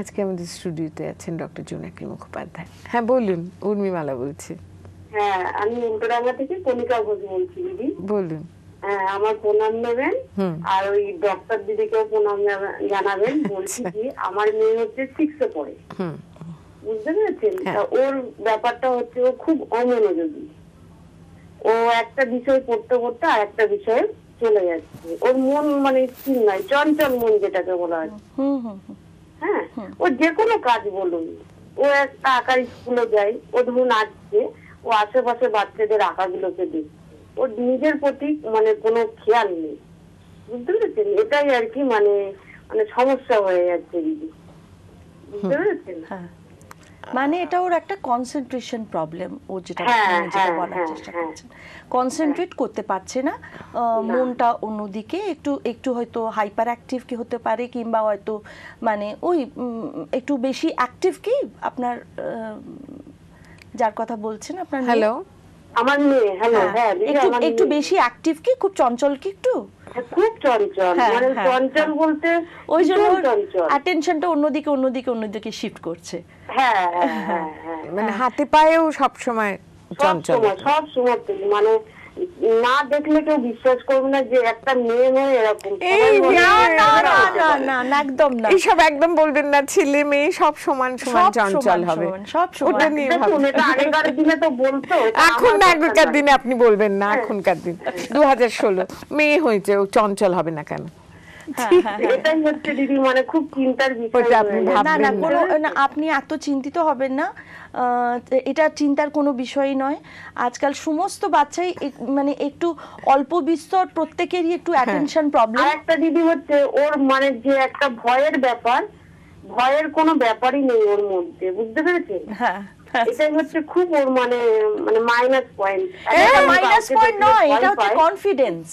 আজকে আমাদের স্টুডিওতে আছেন ডক্টর জোনাকি মুখোপাধ্যায়। হ্যাঁ বলুন, উর্মিমালা বলছি। হ্যাঁ, আমি উল্টোডাঙ্গা থেকে কণিকা ঘোষ বলছি দিদি। বলুন। হ্যাঁ, আমার প্রণাম নেবেন আর ওই ডক্টর দিদিকেও প্রণাম জানাবেন। বলছি কি, আমার মেয়ে হচ্ছে 6-এ পড়ে, বুঝতে পেরেছেন? তা ওর ব্যাপারটা হচ্ছে ও খুব অমনোযোগী। ও একটা বিষয় পড়তে পড়তে আর একটা বিষয়ে চলে যাচ্ছে। ওর মন মানে স্থির নয়, চঞ্চল মন যেটাকে বলা হয়। হ্যাঁ, ও যে কোনো কাজ বলুন, ও একটা আঁকার স্কুলে যায়, ও ধরুন আসছে, ও আশেপাশে বাচ্চাদের আঁকাগুলোকে দেখছে, ওর নিজের প্রতি মানে কোনো খেয়াল নেই, বুঝতে পেরেছেন? এটাই আর কি মানে মানে সমস্যা হয়ে যাচ্ছে দিদি, বুঝতে পেরেছেন? মানে এটা ওর একটা কনসেন্ট্রেশন প্রবলেম, ও যেটা বলার চেষ্টা করছেন, কনসেন্ট্রেট করতে পারছে না, মনটা অন্যদিকে, একটু একটু হয়তো হাইপার অ্যাক্টিভ কি হতে পারে, কিংবা হয়তো মানে ওই একটু বেশি অ্যাক্টিভ কি আপনার যার কথা বলছেন আপনার। হ্যালো, আমার মেয়ে। হ্যালো, হ্যাঁ, একটু বেশি অ্যাক্টিভ কি, খুব চঞ্চল কি, একটু খুব চঞ্চল, মানে চঞ্চল বলতে ওই জন্য অ্যাটেনশনটা অন্যদিকে শিফট করছে। হ্যাঁ হ্যাঁ হ্যাঁ, মানে হাতে পায়েও সব সময় চঞ্চল, সব সময় মানে না দেখলে কেউ বিশ্বাস করবে না যে একটা মেয়ে নয় এরকম। না, একদম না, এইসব একদম বলবেন না। ছেলে মেয়ে সব সমান সমান চঞ্চল হবে, সব ওটা নিয়ে ভাববেন। আগেকার দিনে তো বলতো, এখন না, আগেকার দিনে আপনি বলবেন না, এখনকার দিন 2016 মেয়ে হয়েছে, ও চঞ্চল হবে না কেন? এটাই হচ্ছে দিদি মানে খুব চিন্তার বিষয়। না, আপনি এত চিন্তিত হবেন না, এটা চিন্তার কোনো বিষয়ই নয়। আজকাল সমস্ত বাচ্চাই মানে একটু অল্প বিস্তর প্রত্যেকেরই একটু অ্যাটেনশন প্রবলেম। একটা দিদি হচ্ছে ওর মানে যে একটা ভয়ের ব্যাপার, ভয়ের কোনো ব্যাপারই নেই ওর মধ্যে, বুঝতে পেরেছেন? হ্যাঁ, এটাই হচ্ছে খুব ওর মানে মানে মাইনাস পয়েন্ট। এটা মাইনাস পয়েন্ট নয়, এটা হচ্ছে কনফিডেন্স।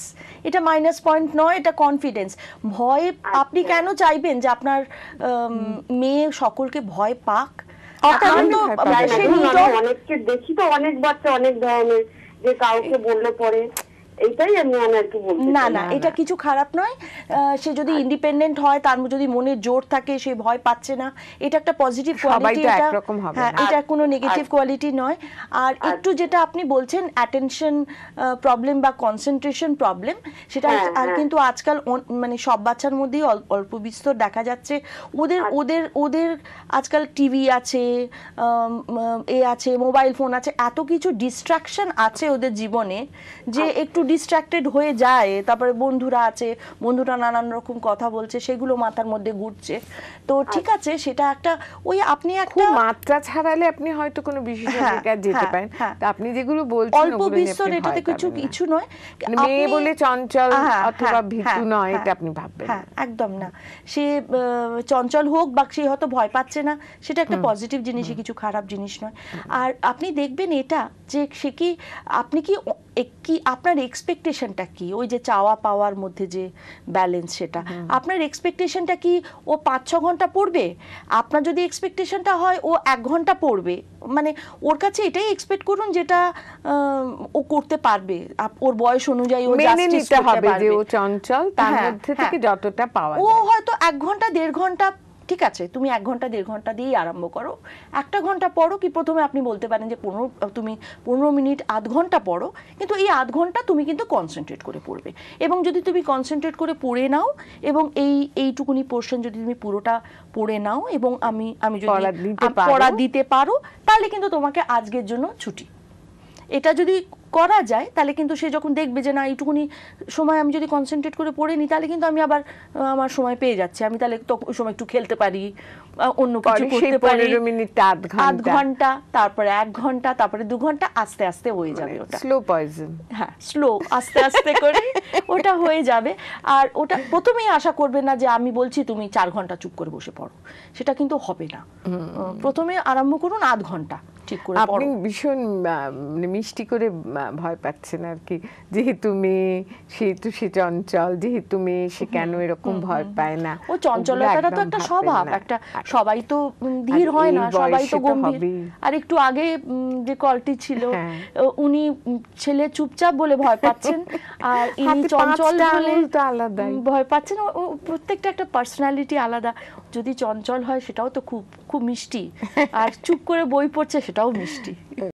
এটা মাইনাস পয়েন্ট নয়, এটা কনফিডেন্স। ভয় আপনি কেন চাইবেন যে আপনার মেয়ে সকলকে ভয় পাক? অনেককে দেখি তো, অনেক বাচ্চা অনেক ধরনের, যে কাউকে বললে পরে এইটাই আমি আর কি বলছি। না, এটা কিছু খারাপ নয়। সে যদি ইন্ডিপেন্ডেন্ট হয়, তার যদি মনে জোর থাকে, সে ভয় পাচ্ছে না, এটা একটা পজিটিভ কোয়ালিটি। হ্যাঁ, এটা কোনো নেগেটিভ কোয়ালিটি নয়। আর একটু যেটা আপনি বলছেন অ্যাটেনশন প্রবলেম বা কনসেন্ট্রেশন প্রবলেম, সেটা কিন্তু আজকাল মানে সব বাচ্চার মধ্যেই অল্প বিস্তর দেখা যাচ্ছে। ওদের আজকাল টিভি আছে, আছে, মোবাইল ফোন আছে, এত কিছু ডিস্ট্রাকশন আছে ওদের জীবনে যে একটু ডিস্ট্রাক্টেড হয়ে যায়। তারপরে বন্ধুরা আছে, বন্ধুরা নানান রকম কথা বলছে, সেগুলো মাথার মধ্যে ঘুরছে। তো ঠিক আছে, সেটা একটা ওই আপনি একটা মাত্রা ছাড়ালে আপনি হয়তো কোনো বিশেষজ্ঞের কাছে যেতে পারেন। তা আপনি যেগুলো বলছেন অল্প বিস্তর, এটাতে কিছু নয়। মেয়ে বলে চঞ্চল অথবা ভীতু নয়, এটা আপনি ভাববেন। হ্যাঁ, একদম না। সে চঞ্চল হোক বা সে হয়তো ভয় পাচ্ছে না, সেটা একটা পজিটিভ জিনিস, কিছু খারাপ জিনিস নয়। আর আপনি দেখবেন এটা যে সে কি, আপনি কি আপনার এক্সপেকটেশনটা কি, ওই যে চাওয়া পাওয়ার মধ্যে যে ব্যালেন্স, সেটা আপনার এক্সপেকটেশনটা কি? ও 5-6 ঘন্টা পড়বে? আপনার যদি এক্সপেকটেশনটা হয় ও 1 ঘন্টা পড়বে, মানে ওর কাছে এটাই এক্সপেক্ট করুন যেটা ও করতে পারবে, ওর বয়স অনুযায়ী ও জাস্টিস করতে পারবে। যে ও চঞ্চল, তার মধ্যে থেকে যতটা পাওয়া যায়। ও হয়তো 1 ঘন্টা 1.5 ঘন্টা, ঠিক আছে, তুমি 1 ঘন্টা 1.5 ঘন্টা দিয়েই আরম্ভ করো। 1 ঘন্টা পড়ো, কি প্রথমে আপনি বলতে পারেন যে তুমি 15 মিনিট, আধ ঘন্টা পড়ো, কিন্তু এই আধ ঘন্টা তুমি কিন্তু কনসেন্ট্রেট করে পড়বে। এবং যদি তুমি কনসেন্ট্রেট করে পড়ে নাও, এবং এইটুকুনি পোর্শন যদি তুমি পুরোটা পড়ে নাও, এবং আমি যদি পড়া দিতে পারো, তাহলে কিন্তু তোমাকে আজকের জন্য ছুটি। এটা যদি করা যায়, তাহলে কিন্তু সে যখন দেখবে যে না, এইটুকুনি সময় আমি যদি কনসেন্ট্রেট করে পড়ে নিই, তাহলে কিন্তু আমি আবার আমার সময় পেয়ে যাচ্ছি, আমি তাহলে ওই সময় একটু খেলতে পারি, অন্য কিছু করতে পারি। 15 মিনিট, আধ ঘন্টা, তারপরে 1 ঘন্টা, তারপরে 2 ঘন্টা, আস্তে আস্তে হয়ে যাবে। ওটা স্লো পয়জন। হ্যাঁ, স্লো, আস্তে আস্তে করে ওটা হয়ে যাবে। আর ওটা প্রথমেই আশা করবে না যে আমি বলছি তুমি 4 ঘন্টা চুপ করে বসে পড়ো, সেটা কিন্তু হবে না। প্রথমে আরম্ভ করুন আধ ঘন্টা ঠিক করে পড়ো। আপনি ভীষণ মিষ্টি করে ভয় পাচ্ছেন আর কি, যেহেতু মেয়ে সেহেতু সে চঞ্চল, যেহেতু মেয়ে সে কেন এরকম ভয় পায় না। ও চঞ্চলতাটা তো একটা স্বভাব, একটা সবাই তো ধীর হয় না, সবাই তো গম্ভীর। আর একটু আগে যে কলটি ছিল, উনি ছেলে চুপচাপ বলে ভয় পাচ্ছেন, আর ইনি চঞ্চল বলে ভয় পাচ্ছেন। ও প্রত্যেকটা একটা পার্সোনালিটি আলাদা। যদি চঞ্চল হয় সেটাও তো খুব খুব মিষ্টি, আর চুপ করে বই পড়ছে সেটাও মিষ্টি।